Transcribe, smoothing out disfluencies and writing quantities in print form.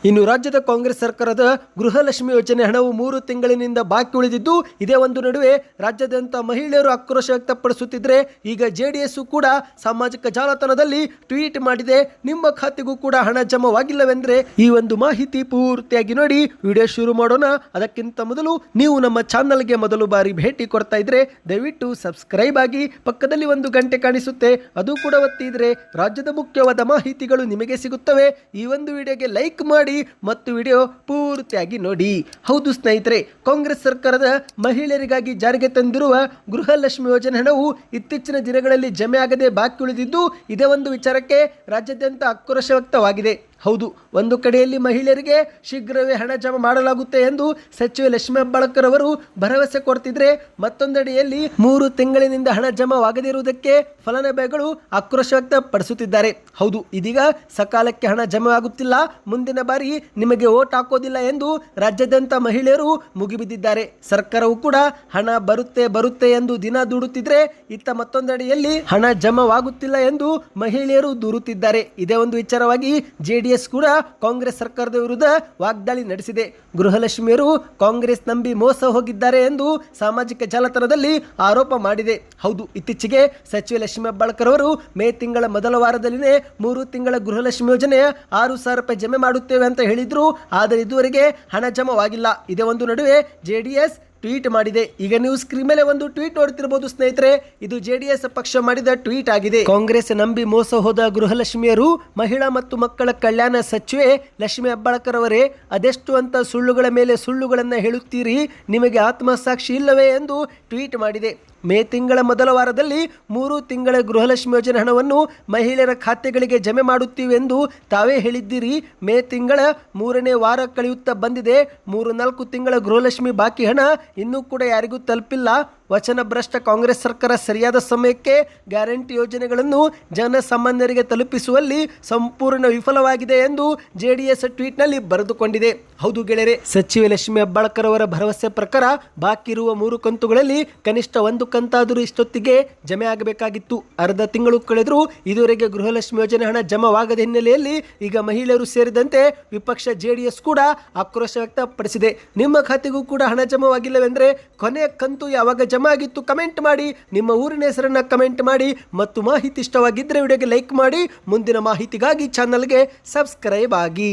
ಇನ್ನು ರಾಜ್ಯದ ಕಾಂಗ್ರೆಸ್ ಸರ್ಕಾರದ ಗೃಹಲಕ್ಷ್ಮಿ ಯೋಜನೆ ಹಣವು 3 ತಿಂಗಳಿನಿಂದ ಬಾಕಿ ಉಳಿದಿದ್ದು, ಇದೇ ಒಂದು ನಡುವೆ ರಾಜ್ಯಾದ್ಯಂತ ಮಹಿಳೆಯರು ಆಕ್ರೋಶ ವ್ಯಕ್ತಪಡಿಸುತ್ತಿದ್ದರೆ ಈಗ ಜೆಡಿಎಸ್ ಕೂಡ ಸಾಮಾಜಿಕ ಜಾಲತಾಣದಲ್ಲಿ ಟ್ವೀಟ್ ಮಾಡಿದೆ. ನಿಮ್ಮ ಖಾತೆಗೂ ಕೂಡ ಹಣ ಜಮಾವಾಗಿಲ್ಲವೆಂದ್ರೆ ಈ ಒಂದು ಮಾಹಿತಿ ಪೂರ್ತಿಯಾಗಿ ನೋಡಿ. ವಿಡಿಯೋ ಶುರು ಮಾಡೋಣ. ಅದಕ್ಕಿಂತ ಮೊದಲು ನೀವು ನಮ್ಮ ಚಾನಲ್ಗೆ ಮೊದಲು ಬಾರಿ ಭೇಟಿ ಕೊಡ್ತಾ ಇದ್ರೆ ದಯವಿಟ್ಟು ಸಬ್ಸ್ಕ್ರೈಬ್ ಆಗಿ, ಪಕ್ಕದಲ್ಲಿ ಒಂದು ಗಂಟೆ ಕಾಣಿಸುತ್ತೆ ಅದು ಕೂಡ ಒತ್ತಿದ್ರೆ ರಾಜ್ಯದ ಮುಖ್ಯವಾದ ಮಾಹಿತಿಗಳು ನಿಮಗೆ ಸಿಗುತ್ತವೆ. ಈ ಒಂದು ವಿಡಿಯೋಗೆ ಲೈಕ್ ಮಾಡಿ ಮತ್ತು ವಿಡಿಯೋ ಪೂರ್ತಿಯಾಗಿ ನೋಡಿ. ಹೌದು ಸ್ನೇಹಿತರೆ, ಕಾಂಗ್ರೆಸ್ ಸರ್ಕಾರದ ಮಹಿಳೆಯರಿಗಾಗಿ ಜಾರಿಗೆ ತಂದಿರುವ ಗೃಹಲಕ್ಷ್ಮಿ ಯೋಜನೆ ಹಣವು ಇತ್ತೀಚಿನ ದಿನಗಳಲ್ಲಿ ಜಮೆ ಆಗದೆ ಬಾಕಿ ಉಳಿದಿದ್ದು, ಇದೇ ಒಂದು ವಿಚಾರಕ್ಕೆ ರಾಜ್ಯಾದ್ಯಂತ ಆಕ್ರೋಶ ವ್ಯಕ್ತವಾಗಿದೆ. ಹೌದು, ಒಂದು ಕಡೆಯಲ್ಲಿ ಮಹಿಳೆಯರಿಗೆ ಶೀಘ್ರವೇ ಹಣ ಜಮಾ ಮಾಡಲಾಗುತ್ತೆ ಎಂದು ಸಚಿವೆ ಲಕ್ಷ್ಮೀ ಹೆಬ್ಬಾಳ್ಕರ್ ಅವರು ಭರವಸೆ ಕೊಡ್ತಿದ್ರೆ, ಮತ್ತೊಂದೆಡೆಯಲ್ಲಿ 3 ತಿಂಗಳಿನಿಂದ ಹಣ ಜಮಾವಾಗದಿರುವುದಕ್ಕೆ ಫಲಾನುಭವಿಗಳು ಆಕ್ರೋಶ ವ್ಯಕ್ತಪಡಿಸುತ್ತಿದ್ದಾರೆ. ಹೌದು, ಇದೀಗ ಸಕಾಲಕ್ಕೆ ಹಣ ಜಮಾ ಆಗುತ್ತಿಲ್ಲ, ಮುಂದಿನ ಬಾರಿ ನಿಮಗೆ ವೋಟ್ ಹಾಕೋದಿಲ್ಲ ಎಂದು ರಾಜ್ಯಾದ್ಯಂತ ಮಹಿಳೆಯರು ಮುಗಿಬಿದ್ದಿದ್ದಾರೆ. ಸರ್ಕಾರವು ಕೂಡ ಹಣ ಬರುತ್ತೆ ಎಂದು ದಿನ ದೂಡುತ್ತಿದ್ರೆ, ಇತ್ತ ಮತ್ತೊಂದೆಡೆಯಲ್ಲಿ ಹಣ ಜಮಾವಾಗುತ್ತಿಲ್ಲ ಎಂದು ಮಹಿಳೆಯರು ದೂರುತ್ತಿದ್ದಾರೆ. ಇದೇ ಒಂದು ವಿಚಾರವಾಗಿ ಜೆಡಿಎಸ್ ಕೂಡ ಕಾಂಗ್ರೆಸ್ ಸರ್ಕಾರದ ವಿರುದ್ಧ ವಾಗ್ದಾಳಿ ನಡೆಸಿದೆ. ಗೃಹಲಕ್ಷ್ಮಿಯರು ಕಾಂಗ್ರೆಸ್ ನಂಬಿ ಮೋಸ ಹೋಗಿದ್ದಾರೆ ಎಂದು ಸಾಮಾಜಿಕ ಜಾಲತಾಣದಲ್ಲಿ ಆರೋಪ ಮಾಡಿದೆ. ಹೌದು, ಇತ್ತೀಚೆಗೆ ಸಚಿವೆ ಲಕ್ಷ್ಮೀ ಹೆಬ್ಬಾಳ್ಕರ್ ಅವರು ಮೇ ತಿಂಗಳ ಮೊದಲ ವಾರದಲ್ಲಿನೇ 3 ತಿಂಗಳ ಗೃಹಲಕ್ಷ್ಮಿ ಯೋಜನೆಯ 6,000 ರೂಪಾಯಿ ಜಮೆ ಮಾಡುತ್ತೇವೆ ಅಂತ ಹೇಳಿದ್ರು. ಆದರೆ ಇದುವರೆಗೆ ಹಣ ಜಮಾವಾಗಿಲ್ಲ. ಇದೇ ಒಂದು ನಡುವೆ ಜೆಡಿಎಸ್ ಟ್ವೀಟ್ ಮಾಡಿದೆ. ಈಗ ನೀವು ಸ್ಕ್ರೀನ್ ಮೇಲೆ ಒಂದು ಟ್ವೀಟ್ ನೋಡ್ತಿರಬಹುದು ಸ್ನೇಹಿತರೆ. ಇದು ಜೆಡಿಎಸ್ ಪಕ್ಷ ಮಾಡಿದ ಟ್ವೀಟ್ ಆಗಿದೆ. ಕಾಂಗ್ರೆಸ್ ನಂಬಿ ಮೋಸ ಹೋದ ಗೃಹಲಕ್ಷ್ಮಿಯರು, ಮಹಿಳಾ ಮತ್ತು ಮಕ್ಕಳ ಕಲ್ಯಾಣ ಸಚಿವೆ ಲಕ್ಷ್ಮೀ ಹೆಬ್ಬಾಳ್ಕರ್ ಅವರೇ, ಅದೆಷ್ಟು ಅಂತ ಸುಳ್ಳುಗಳ ಮೇಲೆ ಸುಳ್ಳುಗಳನ್ನು ಹೇಳುತ್ತೀರಿ, ನಿಮಗೆ ಆತ್ಮಸಾಕ್ಷಿ ಇಲ್ಲವೇ ಎಂದು ಟ್ವೀಟ್ ಮಾಡಿದೆ. ಮೇ ತಿಂಗಳ ಮೊದಲ ವಾರದಲ್ಲಿ 3 ತಿಂಗಳ ಗೃಹಲಕ್ಷ್ಮಿ ಯೋಜನೆ ಹಣವನ್ನು ಮಹಿಳೆಯರ ಖಾತೆಗಳಿಗೆ ಜಮೆ ಮಾಡುತ್ತೀವಿ ಎಂದು ತಾವೇ ಹೇಳಿದ್ದೀರಿ. ಮೇ ತಿಂಗಳ 3ನೇ ವಾರ ಕಳೆಯುತ್ತಾ ಬಂದಿದೆ. 3-4 ತಿಂಗಳ ಗೃಹಲಕ್ಷ್ಮಿ ಬಾಕಿ ಹಣ ಇನ್ನೂ ಕೂಡ ಯಾರಿಗೂ ತಲುಪಿಲ್ಲ. ವಚನ ಭ್ರಷ್ಟ ಕಾಂಗ್ರೆಸ್ ಸರ್ಕಾರ ಸರಿಯಾದ ಸಮಯಕ್ಕೆ ಗ್ಯಾರಂಟಿ ಯೋಜನೆಗಳನ್ನು ಜನಸಾಮಾನ್ಯರಿಗೆ ತಲುಪಿಸುವಲ್ಲಿ ಸಂಪೂರ್ಣ ವಿಫಲವಾಗಿದೆ ಎಂದು ಜೆಡಿಎಸ್ ಟ್ವೀಟ್ನಲ್ಲಿ ಬರೆದುಕೊಂಡಿದೆ. ಹೌದು ಗೆಳೆಯರೆ, ಸಚಿವೆ ಲಕ್ಷ್ಮೀ ಹೆಬ್ಬಾಳ್ಕರ್ ಅವರ ಭರವಸೆ ಪ್ರಕಾರ ಬಾಕಿ ಇರುವ 3 ಕಂತುಗಳಲ್ಲಿ ಕನಿಷ್ಠ 1 ಕಂತಾದರೂ ಇಷ್ಟೊತ್ತಿಗೆ ಜಮೆ ಆಗಬೇಕಾಗಿತ್ತು. ಅರ್ಧ ತಿಂಗಳು ಕಳೆದರೂ ಇದುವರೆಗೆ ಗೃಹಲಕ್ಷ್ಮಿ ಯೋಜನೆ ಹಣ ಜಮಾವಾಗದ ಹಿನ್ನೆಲೆಯಲ್ಲಿ ಈಗ ಮಹಿಳೆಯರು ಸೇರಿದಂತೆ ವಿಪಕ್ಷ ಜೆಡಿಎಸ್ ಕೂಡ ಆಕ್ರೋಶ ವ್ಯಕ್ತಪಡಿಸಿದೆ. ನಿಮ್ಮ ಖಾತೆಗೂ ಕೂಡ ಹಣ ಜಮಾವಾಗಿಲ್ಲವೆಂದರೆ ಕೊನೆಯ ಕಂತು ಯಾವಾಗ ಜಮಾ ಆಗಿತ್ತು ಕಮೆಂಟ್ ಮಾಡಿ. ನಿಮ್ಮ ಊರಿನ ಹೆಸರನ್ನ ಕಮೆಂಟ್ ಮಾಡಿ ಮತ್ತು ಮಾಹಿತಿ ಇಷ್ಟವಾಗಿದ್ದರೆ ವಿಡಿಯೋಗೆ ಲೈಕ್ ಮಾಡಿ. ಮುಂದಿನ ಮಾಹಿತಿಗಾಗಿ ಚಾನಲ್ಗೆ ಸಬ್ಸ್ಕ್ರೈಬ್ ಆಗಿ.